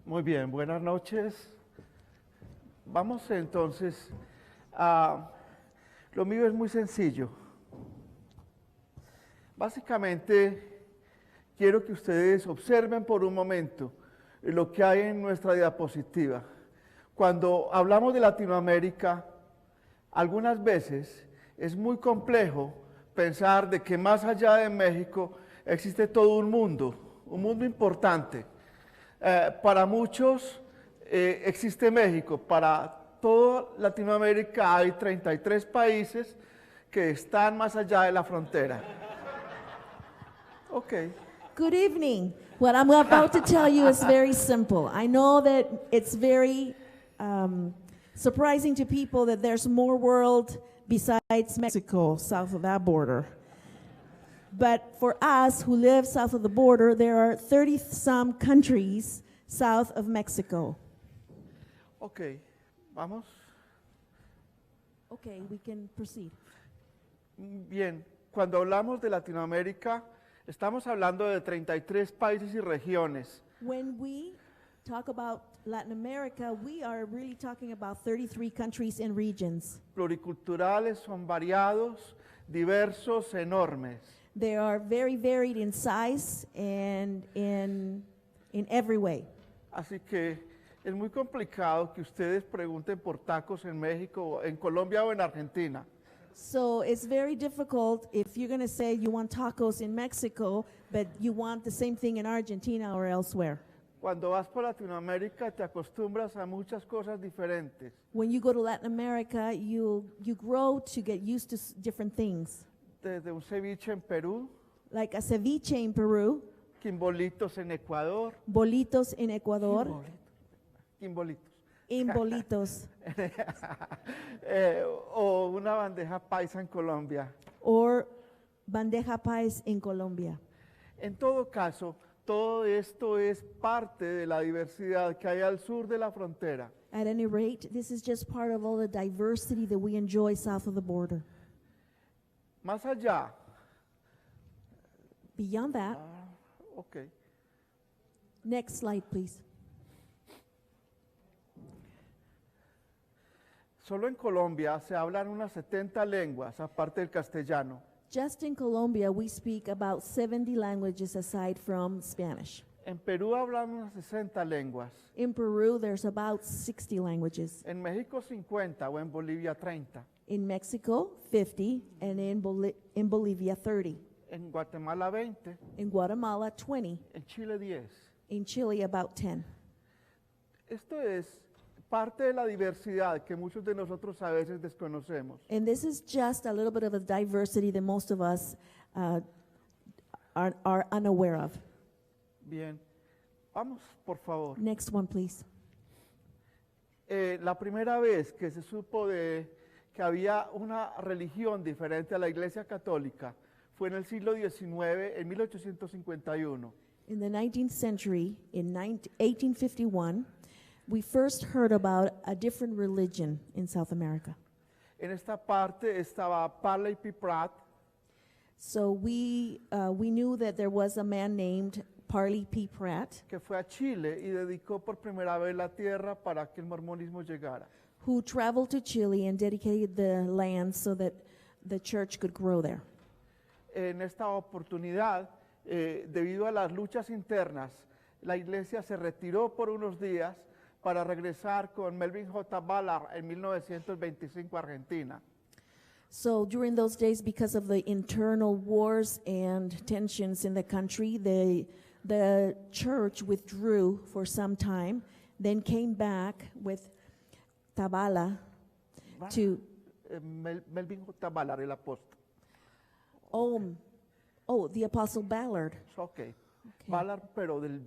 Muy bien, buenas noches. Vamos entonces a... Lo mío es muy sencillo. Básicamente, quiero que ustedes observen por un momento lo que hay en nuestra diapositiva. Cuando hablamos de Latinoamérica, algunas veces es muy complejo pensar de que más allá de México existe todo un mundo importante. Para muchos existe México, para toda Latinoamérica hay 33 países que están más allá de la frontera. Okay. Good evening. What I'm about to tell you is very simple. I know that it's very surprising to people that there's more world besides Mexico south of that border. But for us who live south of the border, there are 30-some countries south of Mexico. Okay, vamos. Okay, we can proceed. Bien, cuando hablamos de Latinoamérica, estamos hablando de 33 países y regiones. When we talk about Latin America, we are really talking about 33 countries and regions. Pluriculturales, son variados, diversos, enormes. They are very varied in size and in every way. Así que es muy complicado que ustedes pregunten por tacos en México, en Colombia o en Argentina. So it's very difficult if you're going to say you want tacos in Mexico, but you want the same thing in Argentina or elsewhere. Cuando vas por Latinoamérica te acostumbras a muchas cosas diferentes. When you go to Latin America, you grow to get used to different things. Desde un ceviche en Perú, Like a ceviche in Peru, quimbolitos en Ecuador. bolitos in Ecuador, Quimbolitos. in bolitos, O una bandeja paisa en Colombia. or bandeja país in Colombia. En todo caso, todo esto es parte de la diversidad que hay al sur de la frontera. At any rate, this is just part of all the diversity that we enjoy south of the border. Más allá, Beyond that, ok. next slide, please. Solo en Colombia se hablan unas 70 lenguas, aparte del castellano. Just in Colombia, we speak about 70 languages aside from Spanish. En Perú hablan unas 60 lenguas. In Peru, there's about 60 languages. En México 50 o en Bolivia 30. In Mexico, 50, and in Bolivia, 30. En Guatemala 20. In Guatemala, 20. En Chile 10. In Chile, about 10. Esto es parte de la diversidad que muchos de nosotros a veces desconocemos. And this is just a little bit of a diversity that most of us are unaware of. Bien, vamos por favor. Next one, please. La primera vez que se supo de que había una religión diferente a la Iglesia Católica fue en el siglo XIX, en 1851. In the 19th century, in 1851, we first heard about a different religion in South America. En esta parte estaba Parley P. Pratt, So we knew that there was a man named Parley P. Pratt que fue a Chile y dedicó por primera vez la tierra para que el mormonismo llegara. who traveled to Chile and dedicated the land so that the church could grow there. En esta oportunidad, debido a las luchas internas, la iglesia se retiró por unos días para regresar con Melvin J. Ballard en 1925 a Argentina. So during those days, because of the internal wars and tensions in the country, the church withdrew for some time, then came back with Tabala to, Melvin J. Ballard, el apóstol. the Apostle Ballard. Ok. Ballard, pero del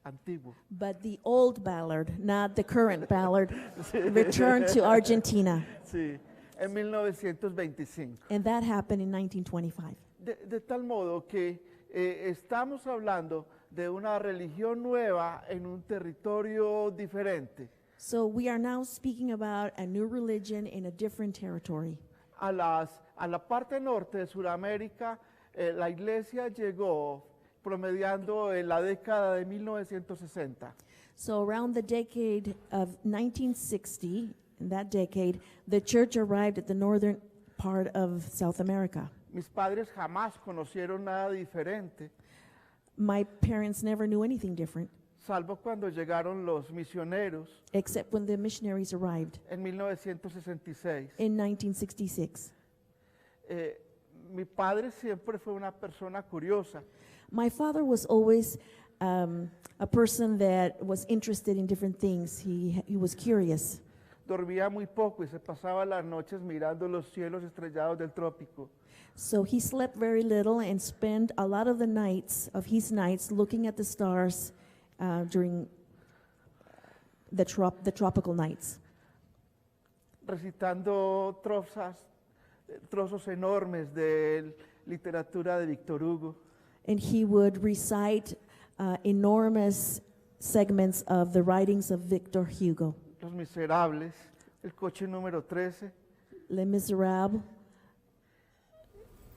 antiguo. But the old Ballard, not the current Ballard, returned to Argentina. Sí, en 1925. And that happened in 1925. De tal modo que estamos hablando de una religión nueva en un territorio diferente. So we are now speaking about a new religion in a different territory. A la parte norte de Sudamérica, la iglesia llegó promediando en la década de 1960. So around the decade of 1960, in that decade, the church arrived at the northern part of South America. Mis padres jamás conocieron nada diferente, My parents never knew anything different, salvo cuando llegaron los misioneros except when the missionaries arrived en 1966. in 1966. Mi padre siempre fue una persona curiosa. My father was always a person that was interested in different things. He was curious. Dormía muy poco y se pasaba las noches mirando los cielos estrellados del trópico. So he slept very little and spent a lot of his nights looking at the stars during the tropical nights, Recitando trozos enormes de literatura de Víctor Hugo. and he would recite enormous segments of the writings of Victor Hugo. Los Miserables, El coche número 13, Les Miserables,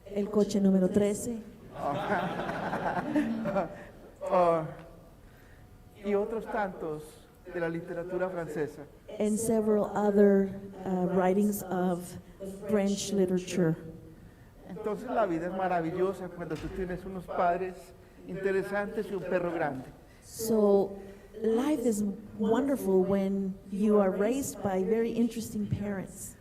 El coche número 13, y otros tantos de la literatura francesa. and several other writings of French literature. Entonces la vida es maravillosa cuando tú tienes unos padres interesantes y un perro grande. So life is wonderful when you are raised by very interesting parents.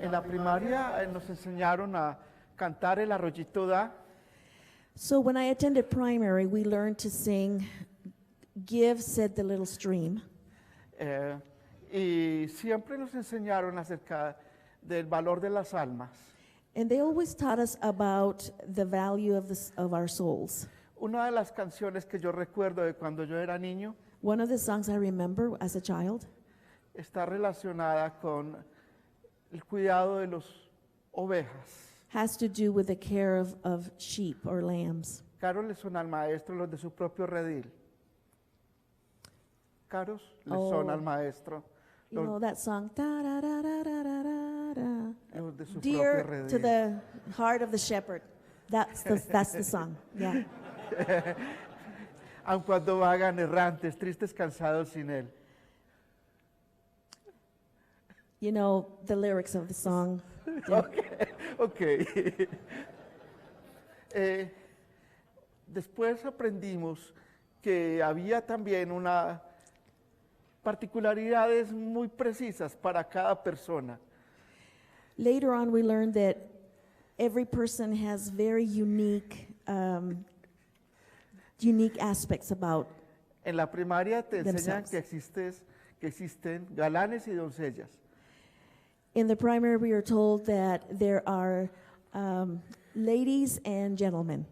En la primaria nos enseñaron a cantar El Arroyito Da. So when I attended primary, we learned to sing Give, Said the Little Stream. Y siempre nos enseñaron acerca del valor de las almas. And they always taught us about the value of our souls. Una de las canciones que yo recuerdo de cuando yo era niño One of the songs I remember as a child está relacionada con el cuidado de las ovejas. has to do with the care of sheep or lambs. Caros le son al maestro los de su propio redil. Caros le son Oh. al maestro You know that song, da, da, da, da, da, da, da, da. los de su Dear propio to redil. the heart of the shepherd. That's the song. Yeah. Aun cuando vagan errantes, tristes, cansados sin él. You know the lyrics of the song. Ok. Después aprendimos que había también particularidades muy precisas para cada persona. Later on, we learned that every person has very unique aspects about. En la primaria te enseñan Themselves. que existen galanes y doncellas. In the primary, we are told that there are ladies and gentlemen,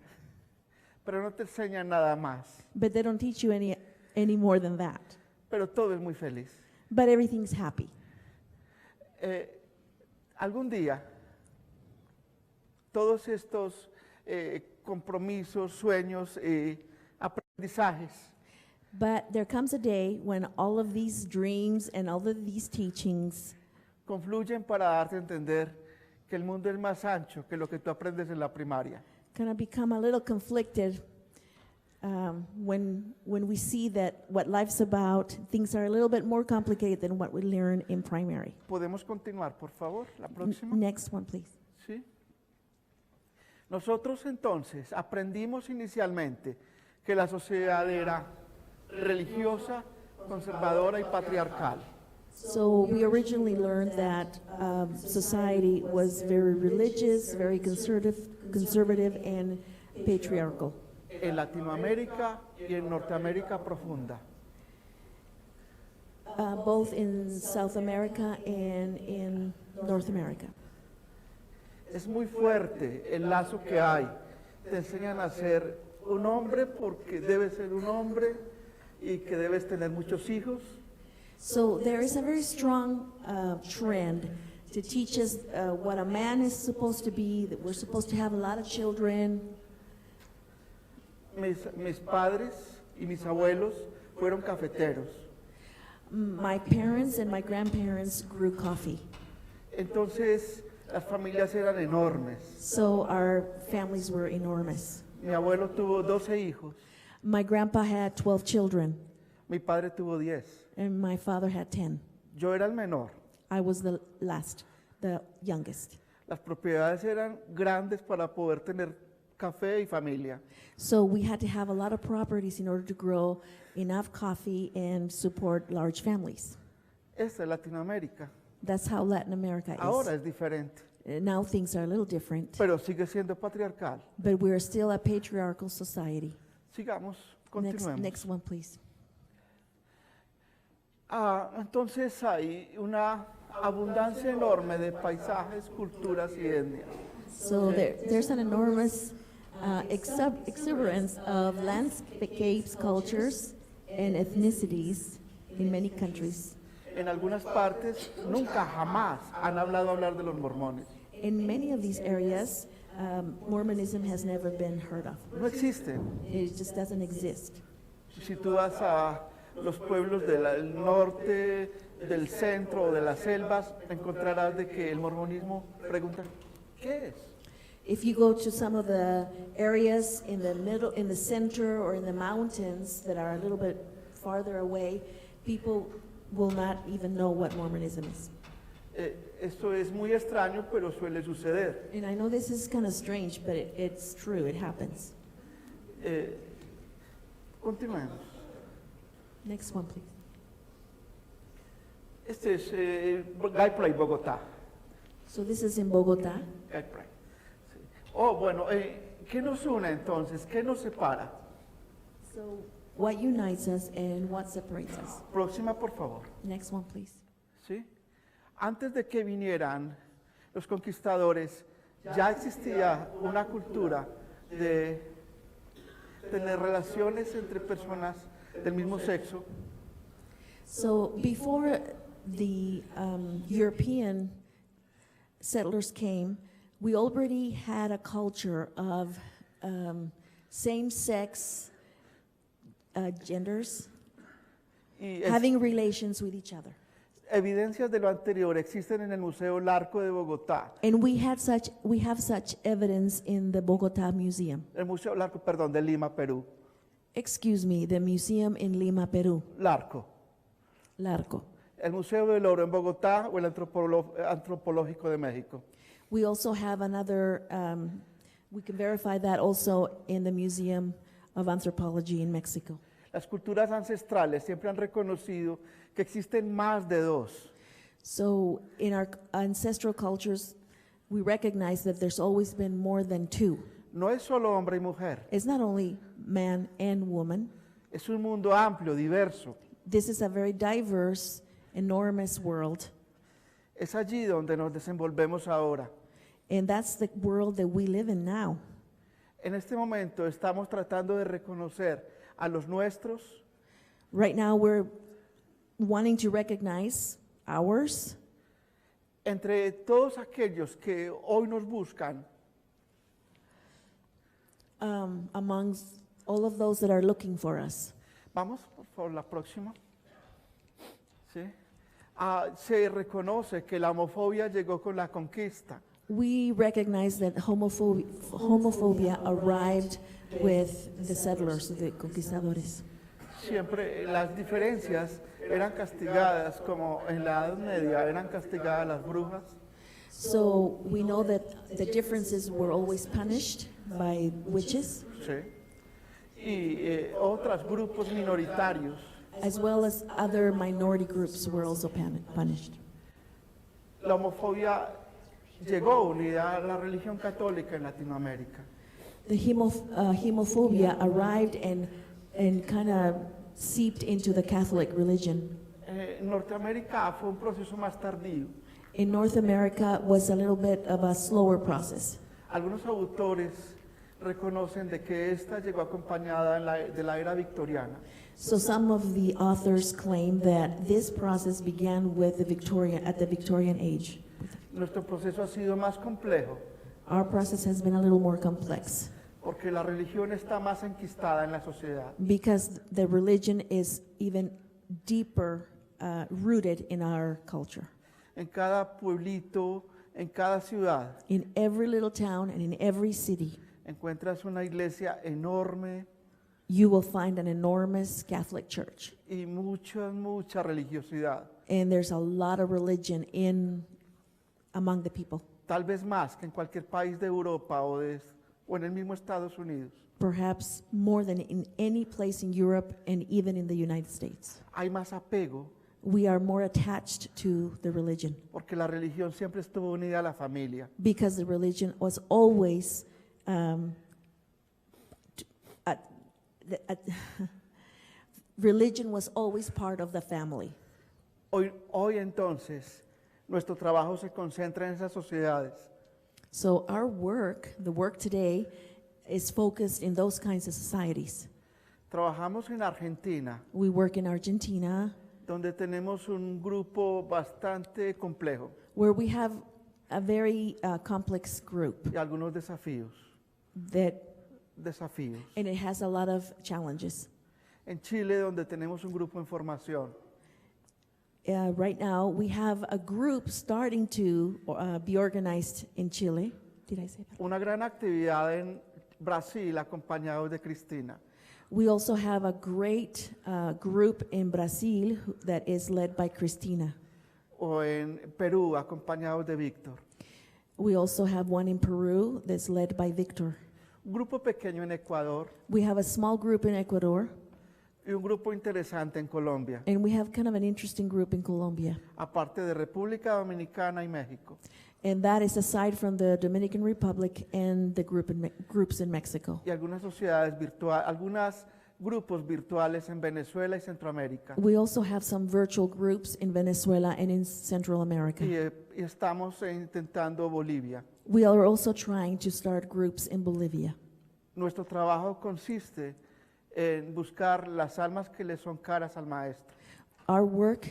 Pero no te enseñan nada más. but they don't teach you any more than that. Pero todo es muy feliz. But everything's happy. Algún día, todos estos compromisos, sueños, aprendizajes But there comes a day when all of these dreams and all of these teachings confluyen para darte a entender que el mundo es más ancho que lo que tú aprendes en la primaria. kind of become a little conflicted when we see that what life's about, things are a little bit more complicated than what we learn in primary. ¿Podemos continuar, por favor? La próxima. Next one, please. ¿Sí? Nosotros entonces aprendimos inicialmente que la sociedad era religiosa, conservadora y patriarcal. So we originally learned that society was very religious, very conservative and patriarchal. En Latinoamérica y en Norteamérica profunda. Both in South America and in North America. Es muy fuerte el lazo que hay. Te enseñan a ser un hombre porque debes ser un hombre y que debes tener muchos hijos. So there is a very strong trend to teach us what a man is supposed to be, that we're supposed to have a lot of children. Mis padres y mis abuelos fueron cafeteros. My parents and my grandparents grew coffee. Entonces las familias eran enormes. So our families were enormous. Mi abuelo tuvo 12 hijos. My grandpa had 12 children. Mi padre tuvo 10. and my father had 10. Yo era el menor. I was the last, the youngest. Las propiedades eran grandes para poder tener café y familia. So we had to have a lot of properties in order to grow enough coffee and support large families. Esta es Latinoamérica. That's how Latin America is. Ahora es diferente, Now things are a little different, pero sigue siendo patriarcal. but we're still a patriarchal society. Sigamos, Next, continuemos. next one, please. Entonces hay una abundancia enorme de paisajes, culturas y etnias. So there's an enormous exuberance of landscapes, cultures, and ethnicities in many countries. En algunas partes nunca jamás han hablar de los mormones. In many of these areas, Mormonism has never been heard of. No existen. It just doesn't exist. Si tú vas a los pueblos del norte, del centro o de las selvas, encontrarás de que el mormonismo pregunta, ¿qué es? If you go to some of the areas in the middle, in the center, or in the mountains that are a little bit farther away, people will not even know what Mormonism is. Esto es muy extraño, pero suele suceder. And I know this is kind of strange, but it's true, it happens. Continuemos. Next one, please. Este es Guy Pride, Bogotá. So this is in Bogota. Guy Pride. Sí. Oh, bueno, ¿qué nos une entonces? ¿Qué nos separa? So what unites us and what separates us? Próxima, por favor. Next one, please. ¿Sí? Antes de que vinieran los conquistadores, ya existía una cultura de tener relaciones entre personas del mismo sexo. So before the European settlers came, we already had a culture of same-sex genders Y having relations with each other. evidencias de lo anterior existen en el Museo Larco de Bogotá. And we have such evidence in the Bogota Museum. El Museo Larco, perdón, de Lima, Perú. Excuse me, the museum in Lima, Peru, Larco. Larco. El Museo del Oro en Bogotá o el Antropológico de México. We also have another, we can verify that also in the Museum of Anthropology in Mexico. Las culturas ancestrales siempre han reconocido que existen más de dos. So in our ancestral cultures, we recognize that there's always been more than two. No es solo hombre y mujer, It's not only man and woman. es un mundo amplio, diverso. This is a very diverse, enormous world. Es allí donde nos desenvolvemos ahora. And that's the world that we live in now. En este momento estamos tratando de reconocer a los nuestros Right now, we're wanting to recognize ours entre todos aquellos que hoy nos buscan amongst all of those that are looking for us. Vamos, por favor, la próxima. ¿Sí? Se reconoce que la homofobia llegó con la conquista. We recognize that homophobia arrived with the settlers, the conquistadores. Siempre las diferencias eran castigadas, como en la Edad Media eran castigadas las brujas. So we know that the differences were always punished by witches, ¿Sí? Y otros grupos minoritarios. as well as other minority groups were also punished. La homofobia llegó unida a la religión católica en Latinoamérica. The homophobia arrived and kind of seeped into the Catholic religion. Norteamérica fue un proceso más tardío. In North America was a little bit of a slower process. Algunos autores reconocen de que esta llegó acompañada de la era victoriana. So some of the authors claim that this process began with at the Victorian age. Nuestro proceso ha sido más complejo Our process has been a little more complex porque la religión está más enquistada en la sociedad. because the religion is even deeper rooted in our culture. En cada pueblito, en cada ciudad, In every little town and in every city, encuentras una iglesia enorme, you will find an enormous Catholic church. y mucha religiosidad. And there's a lot of religion among the people, Tal vez más que en cualquier país de Europa o en el mismo Estados Unidos. perhaps more than in any place in Europe and even in the United States. Hay más apego We are more attached to the religion porque la religión siempre estuvo unida a la familia. because the religion was always t- religion was always part of the family. Hoy entonces, nuestro trabajo se concentra en esas sociedades. So our work, the work today, is focused in those kinds of societies. Trabajamos en Argentina, We work in Argentina, donde tenemos un grupo bastante complejo where we have a very complex group y algunos desafíos. and it has a lot of challenges. En Chile, donde tenemos un grupo en formación. Right now, we have a group starting to be organized in Chile. Did I say that? Una gran actividad en Brasil, acompañados de Cristina. We also have a great group in Brazil that is led by Cristina. O en Perú, acompañados de Víctor. We also have one in Peru that's led by Victor. Un grupo pequeño en Ecuador We have a small group in Ecuador, y un grupo interesante en Colombia, and we have kind of an interesting group in Colombia. aparte de República Dominicana y México. And that is aside from the Dominican Republic and the groups in Mexico. Y algunas sociedades virtuales, algunos grupos virtuales en Venezuela y Centroamérica. We also have some virtual groups in Venezuela and in Central America. Y estamos intentando Bolivia. We are also trying to start groups in Bolivia. Nuestro trabajo consiste en buscar las almas que le son caras al Maestro. Our work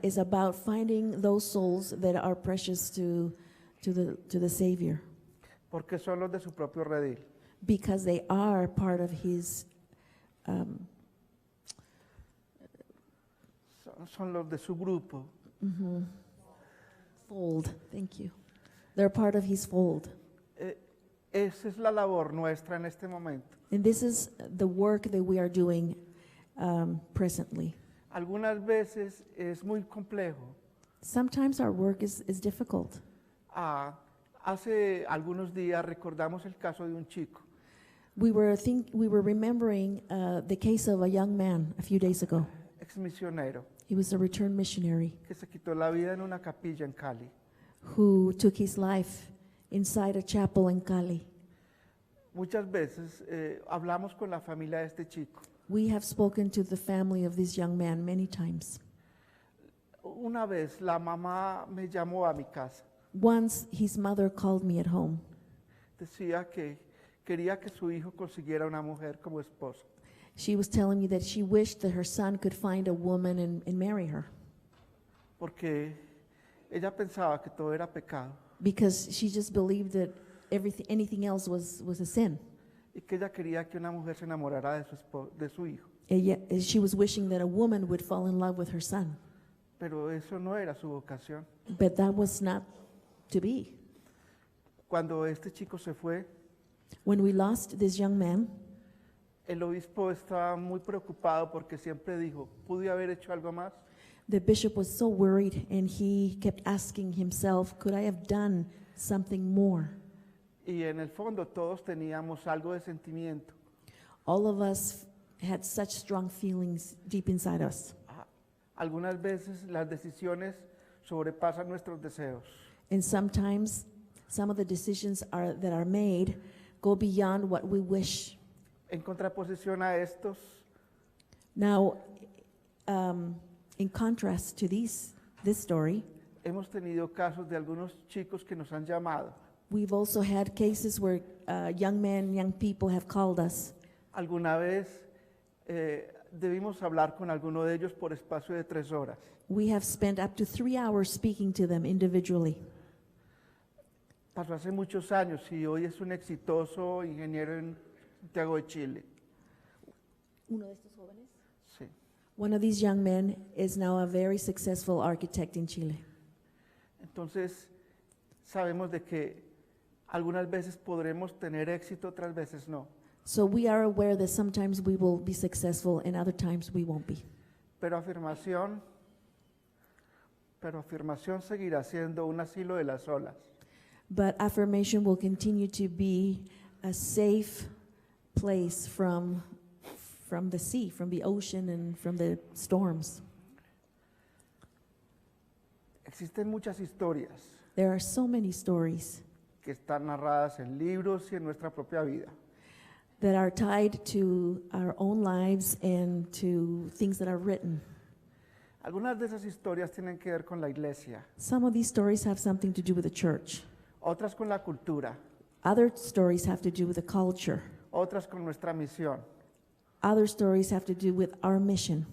is about finding those souls that are precious to the Savior, Porque son los de su propio redil. because they are part of His Son los de su grupo. fold. Thank you. They're part of His fold. Esa es la labor nuestra en este momento. And this is the work that we are doing presently. Algunas veces es muy complejo. Sometimes our work is difficult. Hace algunos días recordamos el caso de un chico We were remembering the case of a young man a few days ago. ex misionero He was a returned missionary que se quitó la vida en una capilla en Cali. who took his life inside a chapel in Cali. Muchas veces hablamos con la familia de este chico. We have spoken to the family of this young man many times. Una vez la mamá me llamó a mi casa. Once his mother called me at home. Decía que quería que su hijo consiguiera una mujer como esposa. She was telling me that she wished that her son could find a woman and marry her, Porque ella pensaba que todo era pecado because she just believed that anything else was a sin. y que ella quería que una mujer se enamorara de su hijo. She was wishing that a woman would fall in love with her son, Pero eso no era su vocación. but that was not to be. Cuando este chico se fue, When we lost this young man, el obispo estaba muy preocupado porque siempre dijo, ¿pude haber hecho algo más? the bishop was so worried, and he kept asking himself, could I have done something more? Y en el fondo todos teníamos algo de sentimiento. All of us had such strong feelings deep inside us. Algunas veces las decisiones sobrepasan nuestros deseos. And sometimes some of the decisions that are made go beyond what we wish. En contraposición a estos, Now, in contrast to this story, hemos tenido casos de algunos chicos que nos han llamado. we've also had cases where young people have called us. Alguna vez debimos hablar con alguno de ellos por espacio de 3 horas. We have spent up to 3 hours speaking to them individually. Pasó hace muchos años y hoy es un exitoso ingeniero en Santiago de Chile. Sí. One of these young men is now a very successful architect in Chile. Entonces, sabemos de que algunas veces podremos tener éxito, otras veces no. So we are aware that sometimes we will be successful and other times we won't be. Pero afirmación seguirá siendo un asilo de las olas. But affirmation will continue to be a safe place from the sea, from the ocean, and from the storms. Existen muchas historias There are so many stories que están narradas en libros y en nuestra propia vida. that are tied to our own lives and to things that are written. Algunas de esas historias tienen que ver con la iglesia, Some of these stories have something to do with the church. otras con la cultura, Other stories have to do with the culture. otras con nuestra misión, Other stories have to do with our mission.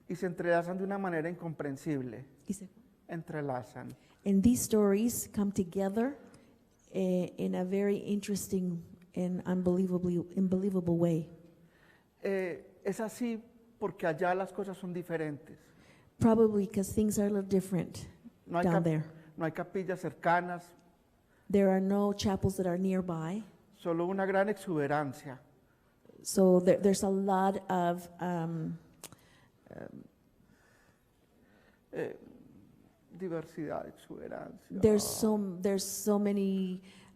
y se entrelazan de una manera incomprensible. Entrelazan. And these stories come together in a very interesting and unbelievable way. Es así porque allá las cosas son diferentes. Probably because things are a little different No hay, down cap- there. no hay capillas cercanas, There are no chapels that are nearby. solo una gran exuberancia. So there's a lot of Diversidad, exuberancia.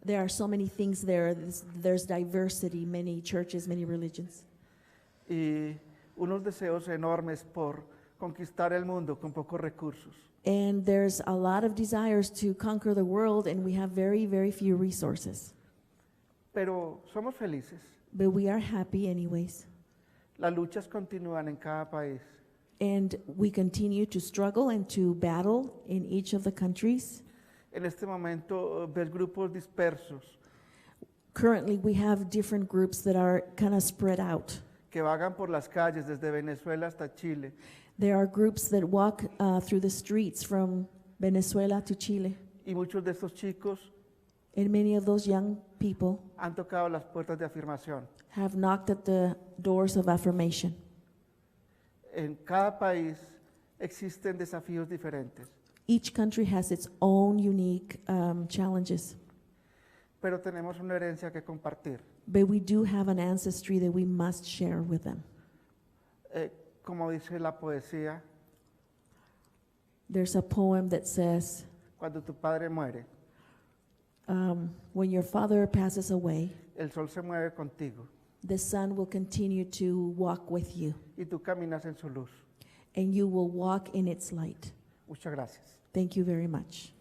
there are so many things there. There's diversity, many churches, many religions, Y unos deseos enormes por conquistar el mundo con pocos recursos. and there's a lot of desires to conquer the world, and we have very, very few resources. Pero somos felices. But we are happy anyways, Las luchas continúan en cada país. and we continue to struggle and to battle in each of the countries. En este momento ves grupos dispersos Currently, we have different groups that are kind of spread out. que vagan por las calles desde Venezuela hasta Chile. There are groups that walk through the streets from Venezuela to Chile, Y muchos de estos chicos and many of those young people han tocado las puertas de afirmación. have knocked at the doors of affirmation. En cada país existen desafíos diferentes, Each country has its own unique challenges, pero tenemos una herencia que compartir. but we do have an ancestry that we must share with them. Como dice la poesía, There's a poem that says, cuando tu padre muere, when your father passes away, el sol se mueve contigo the sun will continue to walk with you, y tú caminas en su luz. and you will walk in its light. Muchas gracias. Thank you very much.